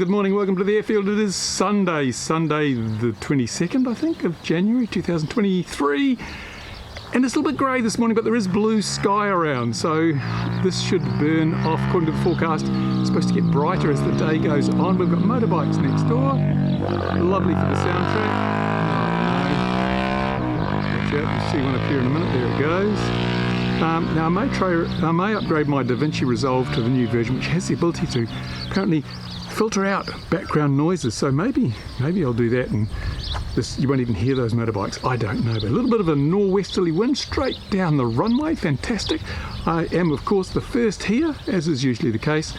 good morning, welcome to the airfield. It is Sunday the 22nd, I think, of January 2023. And it's a little bit grey this morning, but there is blue sky around, so this should burn off according to the forecast. It's supposed to get brighter as the day goes on. We've got motorbikes next door. Lovely for the soundtrack. Watch out, you'll see one appear in a minute. There it goes. Now I may upgrade my DaVinci Resolve to the new version, which has the ability to apparently filter out background noises, so maybe I'll do that, and you won't even hear those motorbikes. I don't know, but a little bit of a norwesterly wind straight down the runway. Fantastic. I am of course the first here, as is usually the case,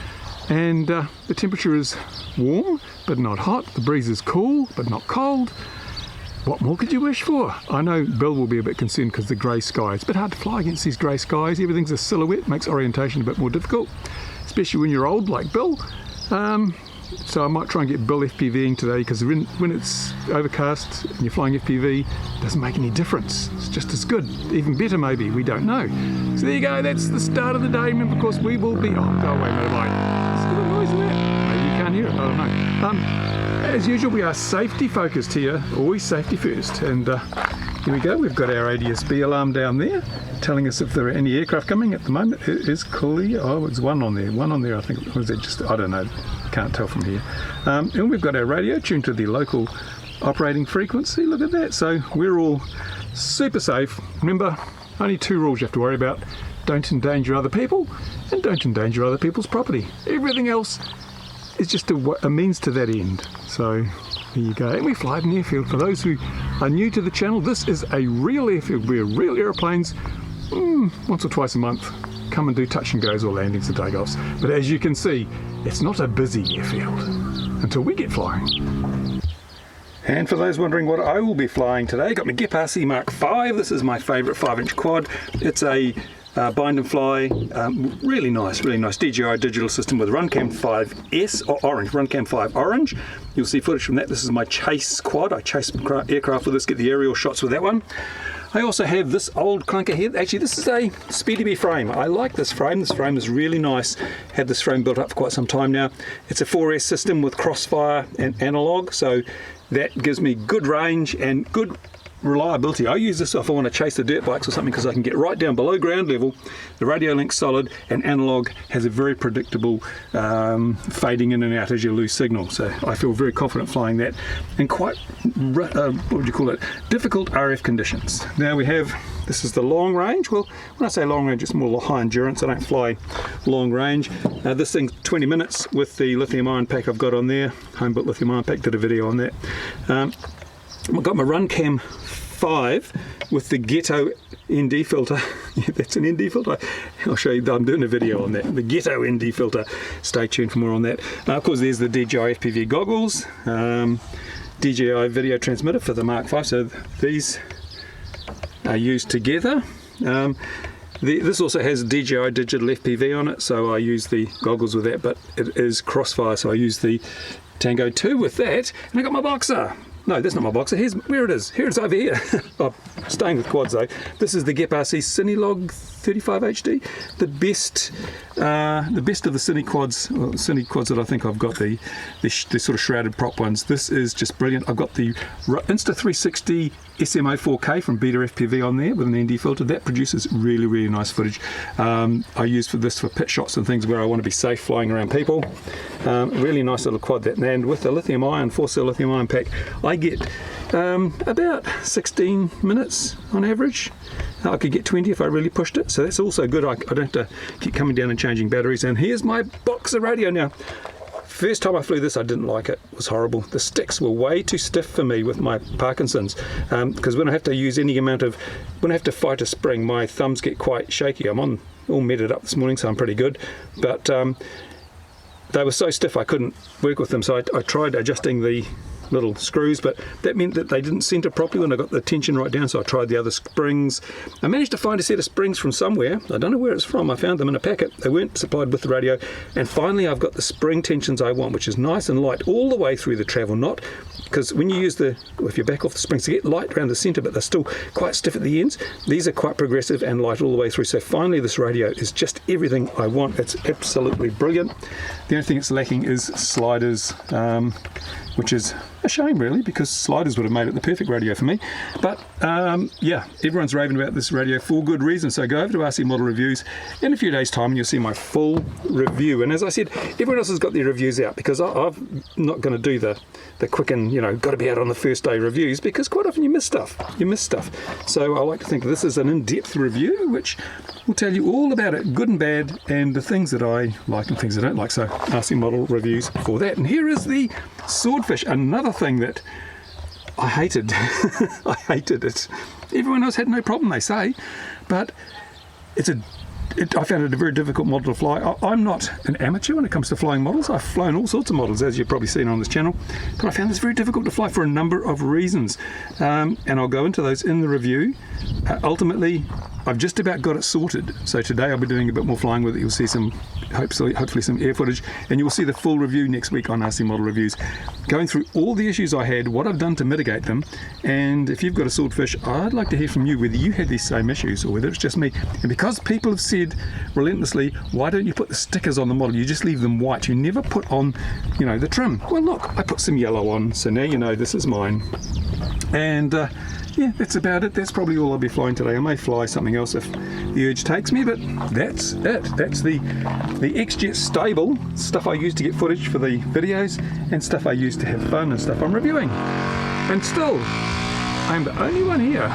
and the temperature is warm but not hot. The breeze is cool but not cold. What more could you wish for? I know Bill will be a bit concerned because of the grey sky. It's a bit hard to fly against these grey skies. Everything's a silhouette, makes orientation a bit more difficult, especially when you're old like Bill. So I might try and get Bill FPVing today, because when it's overcast and you're flying FPV, it doesn't make any difference. It's just as good, even better maybe, we don't know. So there you go, that's the start of the day. Remember, of course, we will be, oh, go away motorbike. There's a bit of noise in that. Maybe you can't hear it, I don't know. As usual, we are safety focused here, always safety first. And here we go, we've got our ADSB alarm down there, telling us if there are any aircraft coming. At the moment it is coolly, oh, there's one on there I think, or is it just, I don't know, can't tell from here. And we've got our radio tuned to the local operating frequency. Look at that, so we're all super safe. Remember, only two rules you have to worry about: don't endanger other people and don't endanger other people's property. Everything else is just a means to that end. So there you go. And we fly at an airfield. For those who are new to the channel, this is a real airfield where real aeroplanes once or twice a month come and do touch and goes or landings and takeoffs. But as you can see, it's not a busy airfield until we get flying. And for those wondering what I will be flying today, got my GEP-RC Mark V. This is my favourite 5-inch quad. It's a bind and fly, really nice DJI digital system with Runcam 5S or orange, Runcam 5 orange. You'll see footage from that. This is my chase quad. I chase aircraft with this, get the aerial shots with that one. I also have this old clunker here. Actually, this is a SpeedyBee frame. I like this frame. This frame is really nice. Had this frame built up for quite some time now. It's a 4S system with crossfire and analog, so that gives me good range and good reliability. I use this if I want to chase the dirt bikes or something, because I can get right down below ground level. The radio link's solid, and analog has a very predictable fading in and out as you lose signal. So I feel very confident flying that in quite what would you call it, difficult RF conditions. Now we have, this is the long range. Well, when I say long range, it's more high endurance. I don't fly long range. This thing's 20 minutes with the lithium ion pack I've got on there. Home built lithium ion pack, did a video on that. I've got my Runcam 5 with the Ghetto ND filter. Yeah, that's an ND filter. I'll show you, I'm doing a video on that. The Ghetto ND filter. Stay tuned for more on that. Of course, there's the DJI FPV goggles, DJI video transmitter for the Mark V. So these are used together. This also has DJI digital FPV on it, so I use the goggles with that, but it is crossfire, so I use the Tango 2 with that. And I got my Boxer. No, that's not my Boxer. Here's where it is. Here it's over here. Oh, staying with quads though. This is the GEP-RC Cinelog 35 HD. The best of the Cine quads, well, the Cine quads that I think I've got, the sort of shrouded prop ones. This is just brilliant. I've got the Insta360 SMO 4K from Beta FPV on there with an ND filter. That produces really nice footage. I use this for pit shots and things where I want to be safe flying around people. Really nice little quad that. And with the lithium ion, 4-cell lithium ion pack, I get about 16 minutes on average. I could get 20 if I really pushed it, so that's also good. I don't have to keep coming down and changing batteries. And here's my Boxer radio. Now, first time I flew this, I didn't like it. It was horrible. The sticks were way too stiff for me with my Parkinson's, because when I have to use any amount of, when I have to fight a spring, my thumbs get quite shaky. I'm all meted up this morning, so I'm pretty good, but they were so stiff I couldn't work with them. So I tried adjusting the little screws, but that meant that they didn't center properly when I got the tension right down, so I tried the other springs. I managed to find a set of springs from somewhere. I don't know where it's from. I found them in a packet. They weren't supplied with the radio, and finally I've got the spring tensions I want, which is nice and light all the way through the travel knot, because when you use if you back off the springs, to get light around the center, but they're still quite stiff at the ends. These are quite progressive and light all the way through, so finally this radio is just everything I want. It's absolutely brilliant. The only thing it's lacking is sliders, which is a shame really, because sliders would have made it the perfect radio for me. But yeah, everyone's raving about this radio for good reason, so go over to RC Model Reviews in a few days time and you'll see my full review. And as I said, everyone else has got their reviews out, because I'm not going to do the quick and, you know, got to be out on the first day reviews, because quite often you miss stuff. So I like to think this is an in-depth review which will tell you all about it, good and bad, and the things that I like and things I don't like. So RC Model Reviews for that. And here is the Swordfish, another thing that I hated. I hated it. Everyone else had no problem, they say, but I found it a very difficult model to fly. I'm not an amateur when it comes to flying models. I've flown all sorts of models, as you've probably seen on this channel, but I found this very difficult to fly for a number of reasons, and I'll go into those in the review. Ultimately, I've just about got it sorted, so today I'll be doing a bit more flying with it. You'll see some, hopefully some air footage, and you'll see the full review next week on RC Model Reviews, going through all the issues I had, what I've done to mitigate them. And if you've got a Swordfish, I'd like to hear from you whether you had these same issues or whether it's just me. And because people have said relentlessly, why don't you put the stickers on the model, you just leave them white, you never put on, you know, the trim. Well look, I put some yellow on, so now you know this is mine. And yeah, that's about it. That's probably all I'll be flying today. I may fly something else if the urge takes me, but that's it. That's the X-Jet stable, stuff I use to get footage for the videos and stuff I use to have fun and stuff I'm reviewing. And still, I'm the only one here.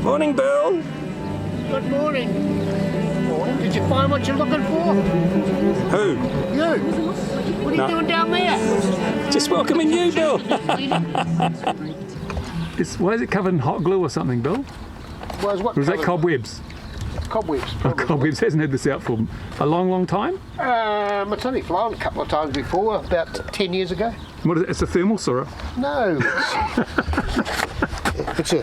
Morning, Bill. Good morning. Did you find what you're looking for? Who? You. What are you doing down there? Just welcoming you, Bill. Why is it covered in hot glue or something, Bill? Well, what or is that cobwebs? Cobwebs. Oh, cobwebs. Hasn't had this out for a long time? It's only flown a couple of times before, about 10 years ago. What is it? It's a thermal sorrow? No. It's I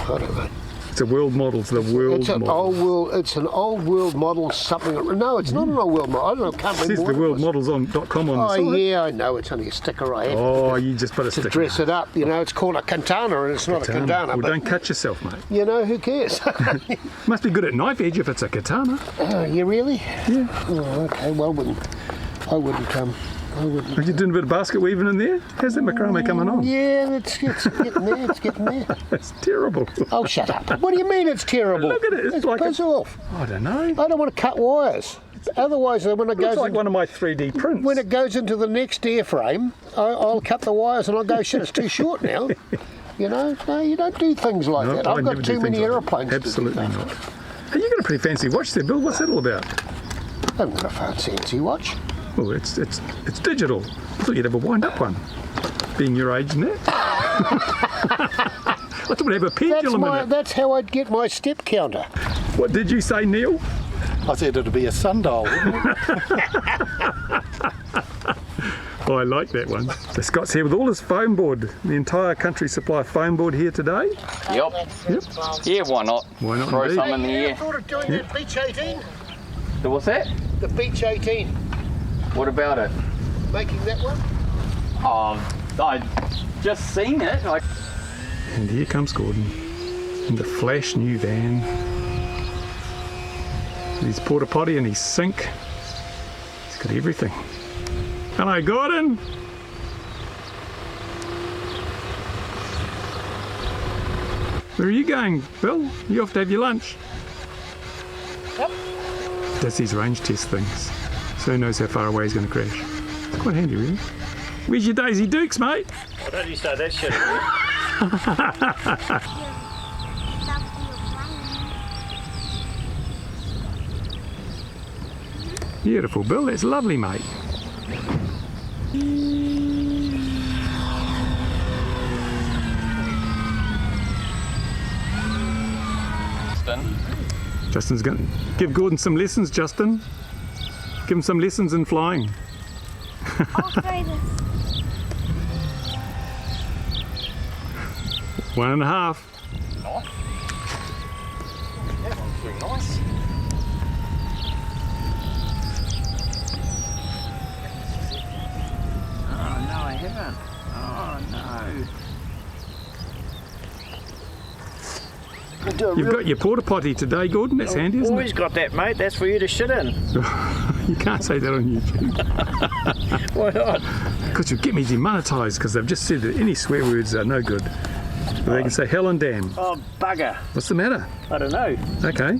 don't know. It's a world model. It's the world It's an model. old world. It's an old world model. Something. No, it's not an old world model. I don't know. Can't It says the worldmodels.com on the side. Oh yeah, I know. It's only a sticker I have. Oh, you just put a sticker. Dress it up. You know, it's called a katana, and it's not a katana. Well, but don't cut yourself, mate. you know, who cares? Must be good at knife edge if it's a katana. You really? Yeah. Oh, okay. Well, I wouldn't. Are you doing a bit of basket weaving in there? How's that macrame coming on? Yeah, it's getting there. It's getting there. It's terrible. Oh, shut up. What do you mean it's terrible? Look at it. It's like piss off. I don't know. I don't want to cut wires. Otherwise, when it goes It's like one of my 3D prints. when it goes into the next airframe, I'll cut the wires and I'll go, shit, it's too short now. You know, no, you don't do things like that. I've got too many aeroplanes. Absolutely not. Hey, you got a pretty fancy watch there, Bill. What's that all about? I haven't got a fancy watch. Oh, it's digital. I thought you'd have a wind-up one, being your age and that. I thought we'd have a pendulum in it. That's how I'd get my step counter. What did you say, Neil? I said it'd be a sundial, wouldn't it? Oh, I like that one. So Scott's here with all his foam board. The entire country supply foam board here today. Yep. Yeah, why not? Why not? Throw Indeed. some in the I air. thought of doing that Beach 18. What's that? The Beach 18. What about it? Making that one? I just seen it. And here comes Gordon in the flash new van. His porta potty and his sink. He's got everything. Hello, Gordon. Where are you going, Bill? You off to have your lunch? Yep. Does these range test things, so he knows how far away he's going to crash. It's quite handy, really. Where's your Daisy Dukes, mate? Well, don't you start that shit. Beautiful, Bill. That's lovely, mate. Justin. Justin's going to give Gordon some lessons, Justin. Give him some lessons in flying. I'll try this. 1.5. That one's very nice. Oh no, I haven't. Oh no. You've got your porta potty today, Gordon. That's handy, isn't Always it? got that, mate. That's for you to shit in. You can't say that on YouTube. Why not? Because you'll get me demonetised because they've just said that any swear words are no good. But they can say hell and damn. Oh, bugger. What's the matter? I don't know. Okay.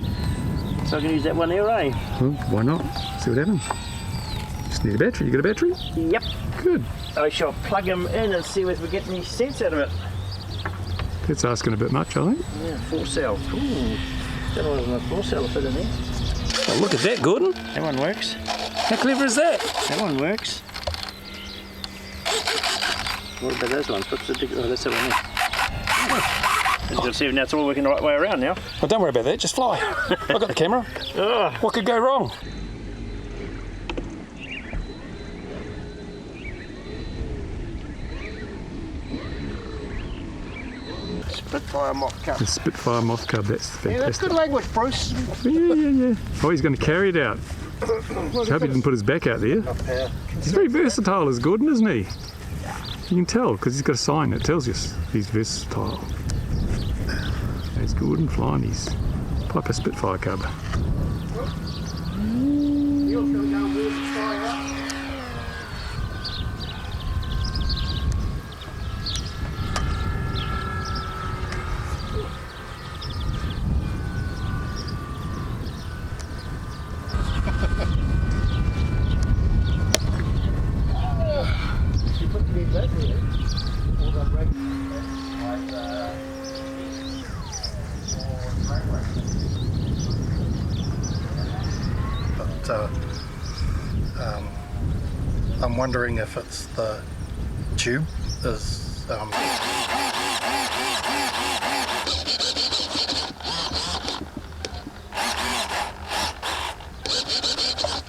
So I can use that one there, eh? Well, why not? See what happens. Just need a battery. You got a battery? Yep. Good. I shall plug him in and see if we get any sense out of it. That's asking a bit much, I think. Yeah, 4 cell. Ooh. Don't know if my 4 cell will fit in there. Oh, look at that, Gordon. That one works. How clever is that? That one works. What about those ones? What's the big... Oh, that's that one there. Let's see if that's all working the right way around now. Well, don't worry about that. Just fly. I've got the camera. Oh. What could go wrong? Spitfire mock cup. The Spitfire moth cub. That's Yeah, that's fantastic. good language, Bruce. Yeah. Oh, he's going to carry it out. I hope he didn't put his back out there. He's very versatile, as Gordon, isn't he? You can tell because he's got a sign that tells you he's versatile. There's Gordon flying his Piper Spitfire cub. But I'm wondering if it's the tube is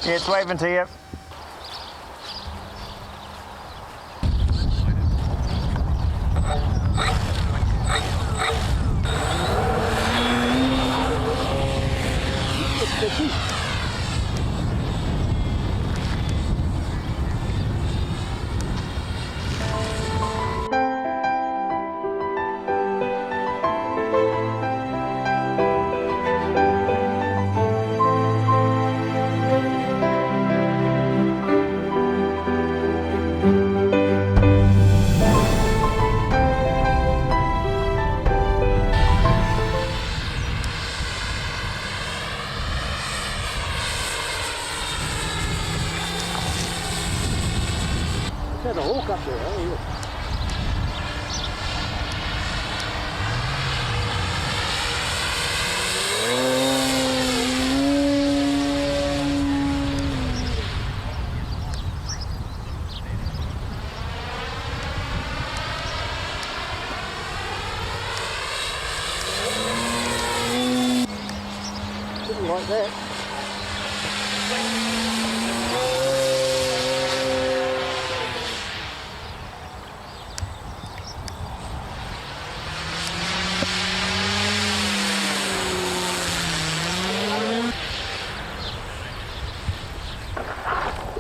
Yeah, it's waving to you. There's a hawk up there, eh? Didn't like that.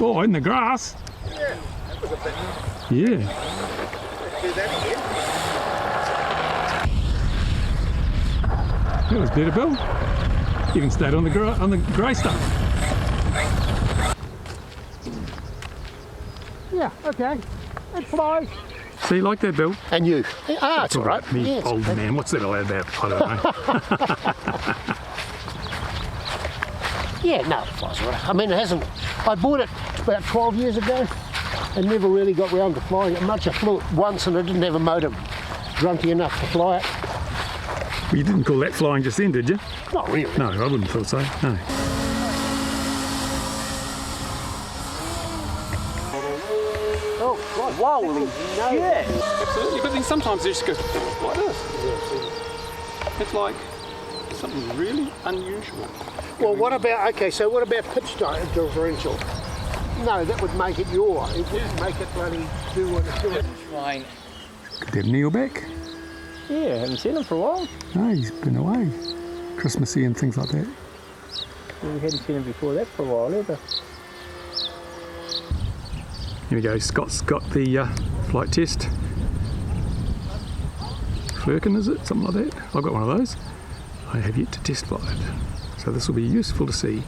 Oh, in the grass. Yeah, that was a bit. Yeah. Do that again. That was better, Bill. Even stayed on the grey stuff. Yeah, okay. It flies. See, like that, Bill? And you? Ah, it's all right. Me, Yeah, it's old okay. man. What's that all about? I don't know. Yeah, no, it flies all right. I mean, it hasn't. I bought it about 12 years ago and never really got round to flying it much. I flew it once and I didn't have a motor grunty enough to fly it. Well, you didn't call that flying just then, did you? Not really. No, I wouldn't have thought so. No. Oh, God. Holy shit! Absolutely, but then sometimes they just go like this. It's like something really unusual. Well, what about, okay, so what about pitch differential? No, that would make it yaw. It wouldn't make it bloody do what it's doing. Fine. Good to have Neil back. Yeah, haven't seen him for a while. No, he's been away. Christmassy and things like that. We hadn't seen him before that for a while either. Here we go, Scott's got the flight test. Flirkin, is it? Something like that. I've got one of those. I have yet to test fly it. So this will be useful to see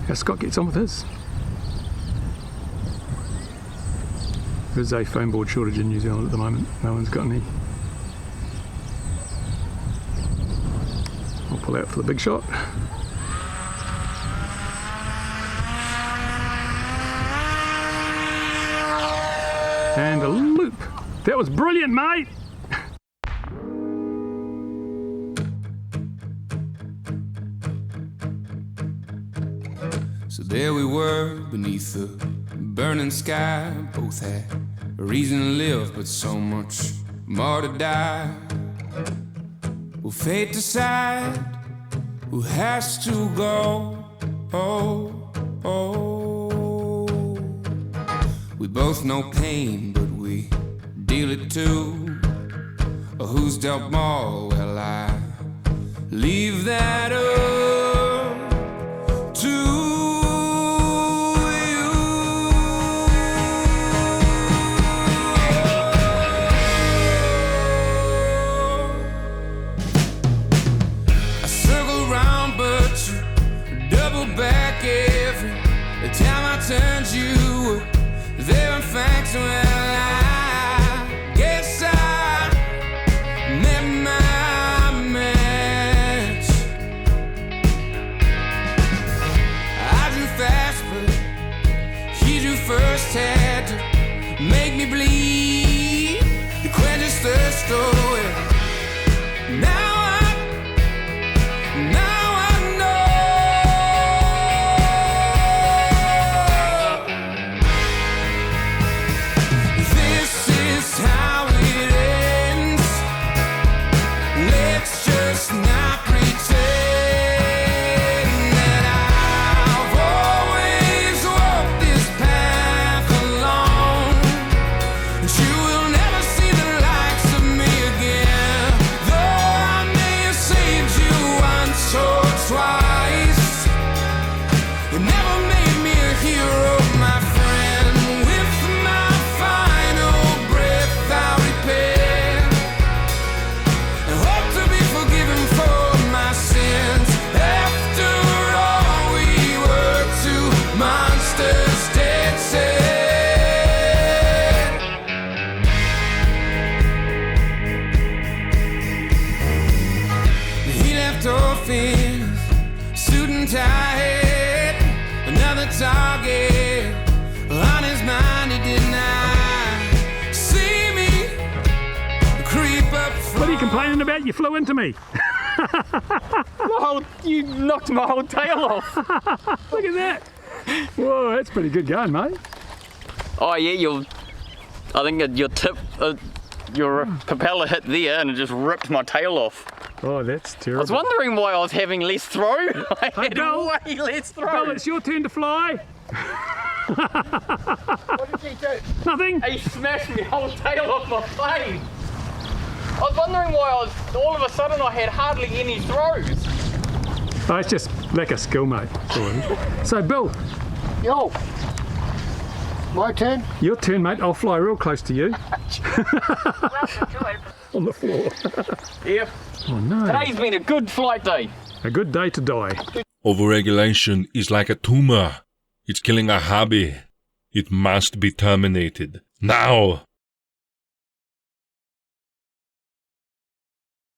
how Scott gets on with his. There's a foam board shortage in New Zealand at the moment. No one's got any. I'll pull out for the big shot. And a loop. That was brilliant, mate. So there we were beneath the burning sky. Both had a reason to live, but so much more to die. Will fate decide who has to go? Oh, oh. We both know pain, but we deal it too. Who's dealt more? Well, I leave that up to you. I circle round, but you double back every time I turn you. There in fact, well, I guess I met my match. I drew fast, but he drew first. Had to make me bleed to quench his thirst. Oh, yeah. Now I know. This is how it ends. Let's just not pretend that I've always walked this path alone. And you will never see the likes of me again. Though I may have saved you once or twice, it never made me a hero, my friend. With my final breath I repent and hope to be forgiven for my sins. After all, we were two monsters dead set. He left off in his suit and tie, another target on his mind. He did not see me creep up from. What are you complaining about? You flew into me. You knocked my whole tail off. Look at that. Whoa, that's pretty good going, mate. Oh yeah, I think your tip, your propeller hit there and it just ripped my tail off. Oh, that's I terrible. was wondering why I was having less throw. I had Bill. way less throw. Well, it's your turn to fly. What did he do? Nothing. He smashed my whole tail off my plane. I was wondering why all of a sudden I had hardly any throws. Oh, it's just lack of skill, mate. That's all it is. So, Bill, Yo, my turn? your turn, mate. I'll fly real close to you. On the floor. Yep. Oh, no. Today's been a good flight day. A good day to die. Overregulation is like a tumor. It's killing our hobby. It must be terminated. Now!